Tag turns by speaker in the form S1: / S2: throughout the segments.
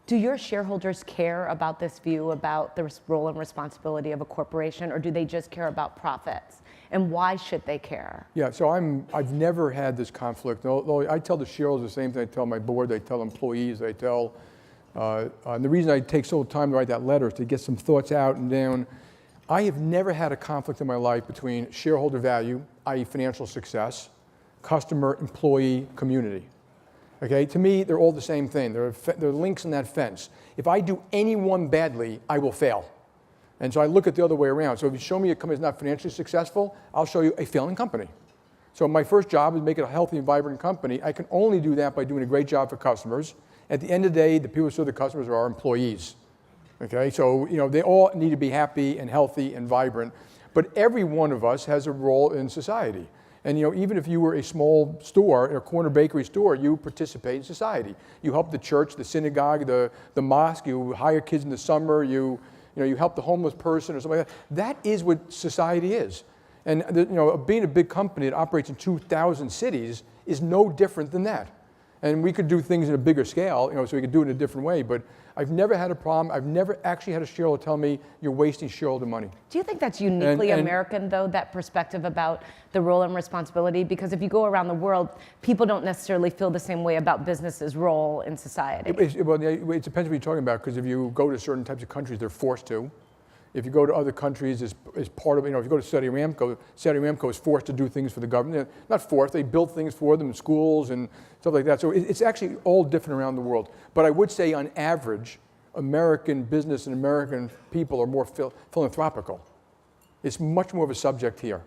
S1: Do your shareholders care about this view about the role and responsibility of a corporation, or do they just care about profits? And why should they care?
S2: Yeah, so I've never had this conflict. Although I tell the shareholders the same thing I tell my board, I tell employees, I tell, and the reason I take so much time to write that letter is to get some thoughts out and down. I have never had a conflict in my life between shareholder value, i.e. financial success, customer, employee, community. Okay, to me, they're all the same thing. They're links in that fence. If I do any one badly, I will fail. And so I look at the other way around. So if you show me a company that's not financially successful, I'll show you a failing company. So my first job is make it a healthy and vibrant company. I can only do that by doing a great job for customers. At the end of the day, the people who serve the customers are our employees. Okay, so they all need to be happy and healthy and vibrant. But every one of us has a role in society. And even if you were a small store, a corner bakery store, you participate in society. You help the church, the synagogue, the mosque. You hire kids in the summer. You help the homeless person or something like that. That is what society is. And being a big company that operates in 2,000 cities is no different than that. And we could do things at a bigger scale, so we could do it in a different way. But I've never had a problem. I've never actually had a shareholder tell me you're wasting shareholder money. Do
S1: you think that's uniquely American, though, that perspective about the role and responsibility? Because if you go around the world, people don't necessarily feel the same way about business's role in society.
S2: It depends what you're talking about. Because if you go to certain types of countries, they're forced to. If you go to other countries, as part of if you go to Saudi Aramco is forced to do things for the government. Not forced, they build things for them in schools and stuff like that. So it's actually all different around the world. But I would say on average, American business and American people are more philanthropical. It's much more of a subject here.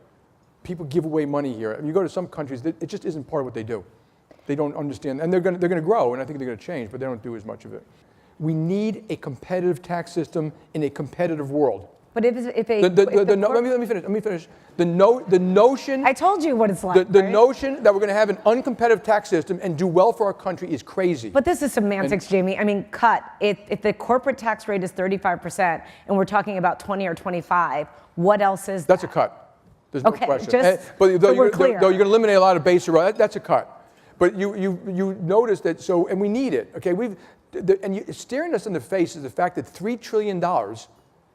S2: People give away money here. And you go to some countries, it just isn't part of what they do. They don't understand, and they're going to grow, and I think they're going to change, but they don't do as much of it. We need a competitive tax system in a competitive world.
S1: But let me
S2: finish. The notion.
S1: I told you what it's like.
S2: The notion that we're going to have an uncompetitive tax system and do well for our country is crazy.
S1: But this is semantics, Jamie. I mean, if the corporate tax rate is 35% and we're talking about 20 or 25, what else is that?
S2: That's a cut. There's no question.
S1: But
S2: though you're going to eliminate a lot of base, that's a cut. But you notice that. So, and we need it. Okay, and staring us in the face is the fact that $3 trillion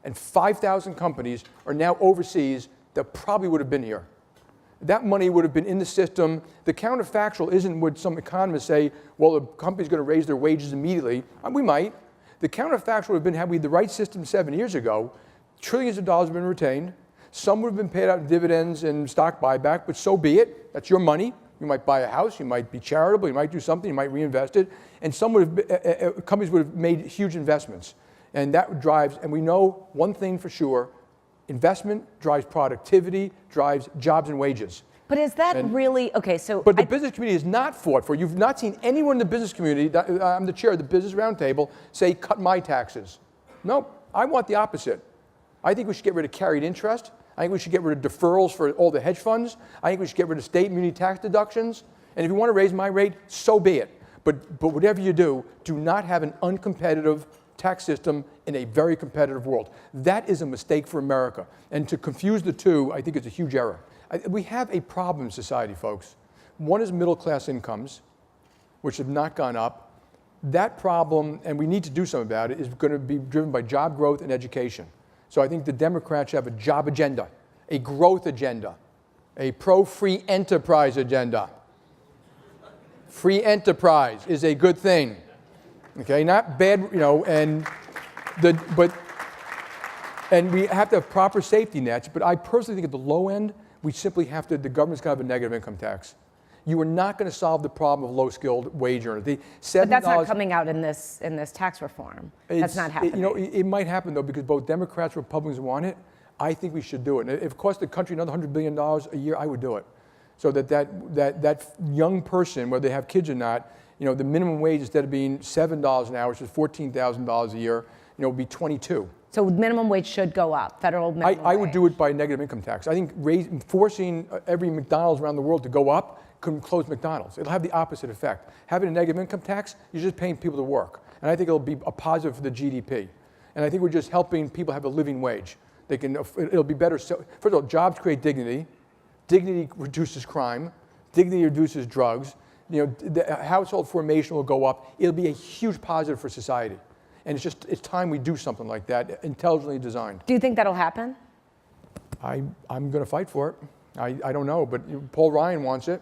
S2: and 5,000 companies are now overseas that probably would have been here. That money would have been in the system. The counterfactual isn't what some economists say, well, the company's going to raise their wages immediately. We might. The counterfactual would have been, had we had the right system 7 years ago, trillions of dollars have been retained. Some would have been paid out in dividends and stock buyback, but so be it. That's your money. You might buy a house, you might be charitable, you might do something, you might reinvest it, and companies would have made huge investments. And that drives, and we know one thing for sure, investment drives productivity, drives jobs and wages.
S1: But is that really, okay, so.
S2: But the business community is not fought for. You've not seen anyone in the business community, I'm the chair of the Business Roundtable, say, cut my taxes. No, I want the opposite. I think we should get rid of carried interest. I think we should get rid of deferrals for all the hedge funds. I think we should get rid of state and community tax deductions. And if you want to raise my rate, so be it. But whatever you do not have an uncompetitive tax system in a very competitive world. That is a mistake for America. And to confuse the two, I think it's a huge error. We have a problem in society, folks. One is middle class incomes, which have not gone up. That problem, and we need to do something about it, is going to be driven by job growth and education. So I think the Democrats have a job agenda, a growth agenda, a pro-free enterprise agenda. Free enterprise is a good thing, okay? Not bad, and we have to have proper safety nets. But I personally think at the low end, we simply have to. The government's got to have a negative income tax. You are not going to solve the problem of low-skilled wage earners.
S1: But that's not coming out in this tax reform. That's not happening.
S2: It might happen, though, because both Democrats and Republicans want it. I think we should do it. And if it cost the country another $100 billion a year, I would do it. So that young person, whether they have kids or not, the minimum wage, instead of being $7 an hour, which is $14,000 a year, would be $22.
S1: So minimum wage should go up, federal minimum wage.
S2: I would do it by negative income tax. I think forcing every McDonald's around the world to go up could close McDonald's. It'll have the opposite effect. Having a negative income tax, you're just paying people to work. And I think it'll be a positive for the GDP. And I think we're just helping people have a living wage. It'll be better. So, first of all, jobs create dignity. Dignity reduces crime. Dignity reduces drugs. The household formation will go up. It'll be a huge positive for society. And it's time we do something like that, intelligently designed.
S1: Do you think that'll happen?
S2: I'm going to fight for it. I don't know, but Paul Ryan wants it.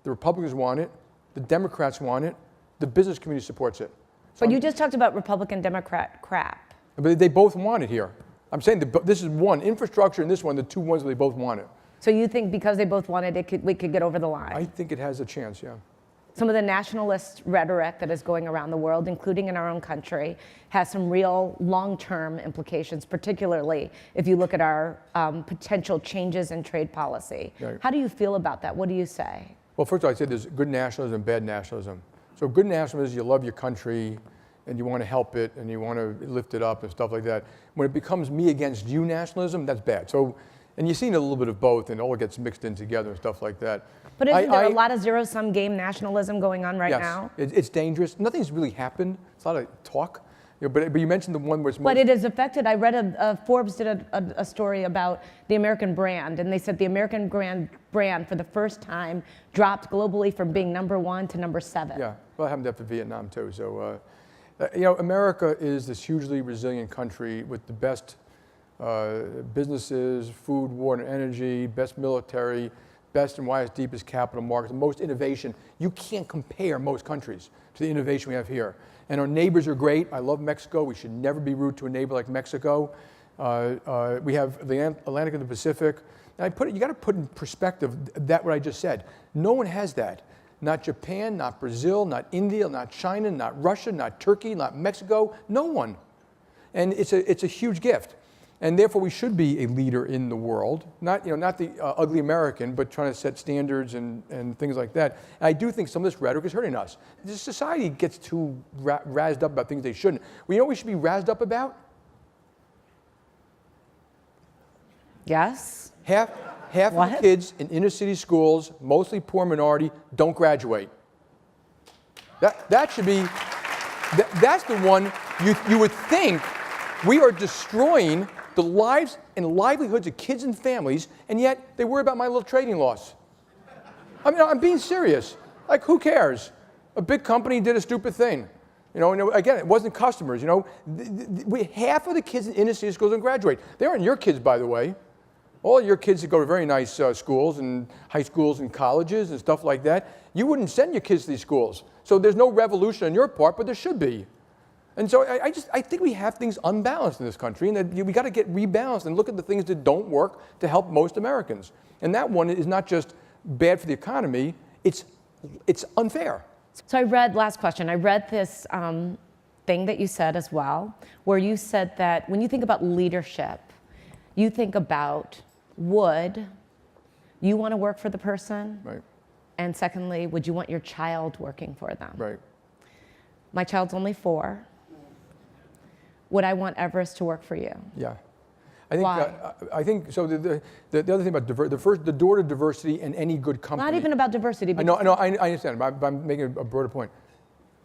S2: The Republicans want it. The Democrats want it. The business community supports it. So
S1: But you just talked about Republican Democrat crap.
S2: But they both want it here. I'm saying this is one, infrastructure and this one, the two ones that they both want it.
S1: So you think because they both wanted it, we could get over the line?
S2: I think it has a chance, yeah.
S1: Some of the nationalist rhetoric that is going around the world, including in our own country, has some real long-term implications, particularly if you look at our potential changes in trade policy.
S2: Right.
S1: How do you feel about that? What do you say?
S2: Well, first of all, I'd say there's good nationalism and bad nationalism. So good nationalism is you love your country and you want to help it and you want to lift it up and stuff like that. When it becomes me against you nationalism, that's bad. So, and you've seen a little bit of both and it all gets mixed in together and stuff like that.
S1: But isn't there a lot of zero-sum game nationalism going on right
S2: yes,
S1: now?
S2: It's dangerous. Nothing's really happened. It's a lot of talk. You know, but you mentioned the one where it's most...
S1: But it has affected, I read Forbes did a story about the American brand, and they said the American brand for the first time dropped globally from being #1 to #7.
S2: Yeah, well, it happened after Vietnam too. So, you know, America is this hugely resilient country with the best businesses, food, water, and energy, best military, best and widest, deepest capital markets, the most innovation. You can't compare most countries to the innovation we have here. And our neighbors are great. I love Mexico. We should never be rude to a neighbor like Mexico. We have the Atlantic and the Pacific. And you got to put in perspective that what I just said. No one has that. Not Japan, not Brazil, not India, not China, not Russia, not Turkey, not Mexico. No one. And it's a huge gift. And therefore, we should be a leader in the world, not the ugly American, but trying to set standards and things like that. And I do think some of this rhetoric is hurting us. This society gets too razzed up about things they shouldn't. Well, you know what we should be razzed up about?
S1: Yes?
S2: Half of the kids in inner city schools, mostly poor minority, don't graduate. That should be, that's the one you would think we are destroying the lives and livelihoods of kids and families, and yet they worry about my little trading loss. I mean, I'm being serious. Like, who cares? A big company did a stupid thing. You know, again, it wasn't customers. You know, half of the kids in inner city schools don't graduate. They aren't your kids, by the way. All your kids that go to very nice schools and high schools and colleges and stuff like that, you wouldn't send your kids to these schools. So there's no revolution on your part, but there should be. And so I think we have things unbalanced in this country, and that we got to get rebalanced and look at the things that don't work to help most Americans. And that one is not just bad for the economy, it's unfair.
S1: So last question, I read this thing that you said as well, where you said that when you think about leadership, you think about would you want to work for the person?
S2: Right.
S1: And secondly, would you want your child working for them?
S2: Right.
S1: My child's only 4. Would I want Everest to work for you?
S2: Yeah.
S1: Why?
S2: I think so. The other thing about the door to diversity in any good company.
S1: Not even about diversity.
S2: I know. I understand. But I'm making a broader point.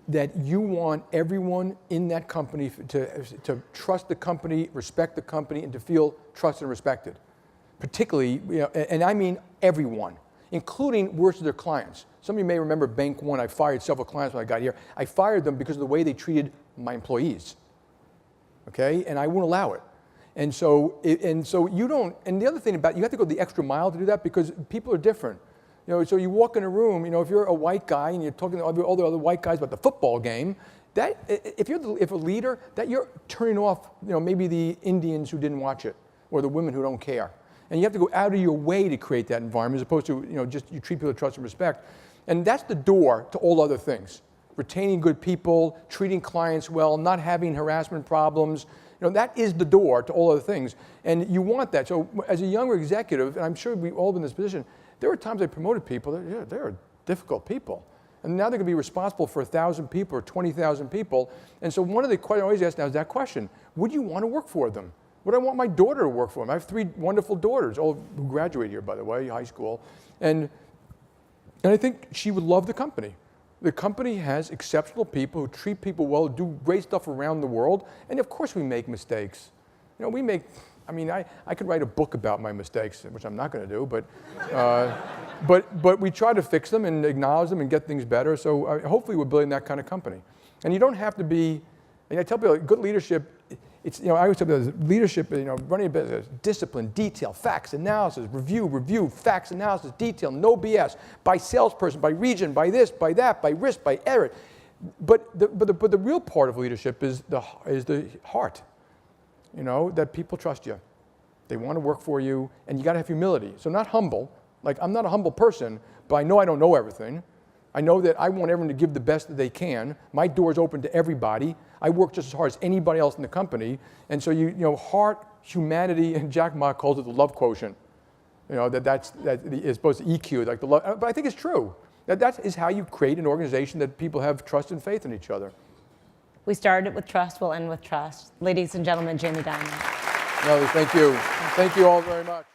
S2: That you want everyone in that company to trust the company, respect the company, and to feel trusted and respected. Particularly, and I mean everyone, including worst of their clients. Some of you may remember Bank One. I fired several clients when I got here. I fired them because of the way they treated my employees. Okay, and I won't allow it. And so you don't. And the other thing about you have to go the extra mile to do that because people are different. You know, so you walk in a room. You know, if you're a white guy and you're talking to all the other white guys about the football game, that if a leader, that you're turning off. You know, maybe the Indians who didn't watch it or the women who don't care. And you have to go out of your way to create that environment, as opposed to just you treat people with trust and respect. And that's the door to all other things. Retaining good people, treating clients well, not having harassment problems. That is the door to all other things. And you want that. So as a younger executive, and I'm sure we've all been in this position, there were times I promoted people, they're difficult people. And now they're going to be responsible for 1,000 people or 20,000 people. And so one of the questions I always ask now is that question, would you want to work for them? Would I want my daughter to work for them? I have 3 wonderful daughters, all who graduate here, by the way, high school. And I think she would love the company. The company has exceptional people who treat people well, do great stuff around the world, and of course we make mistakes. I could write a book about my mistakes, which I'm not going to do, but we try to fix them and acknowledge them and get things better. So hopefully we're building that kind of company. And you don't have to be And I tell people, good leadership, it's, I always tell people, leadership, running a business, discipline, detail, facts, analysis, review, facts, analysis, detail, no BS, by salesperson, by region, by this, by that, by risk, by error. But the real part of leadership is the heart, that people trust you. They want to work for you, and you got to have humility. So not humble, like I'm not a humble person, but I know I don't know everything. I know that I want everyone to give the best that they can. My door's open to everybody. I work just as hard as anybody else in the company. And so heart, humanity, and Jack Ma calls it the love quotient. That is supposed to EQ, like the love. But I think it's true. That is how you create an organization that people have trust and faith in each other.
S1: We started with trust, we'll end with trust. Ladies and gentlemen, Jamie Dimon.
S2: No, thank you. Thank you all very much.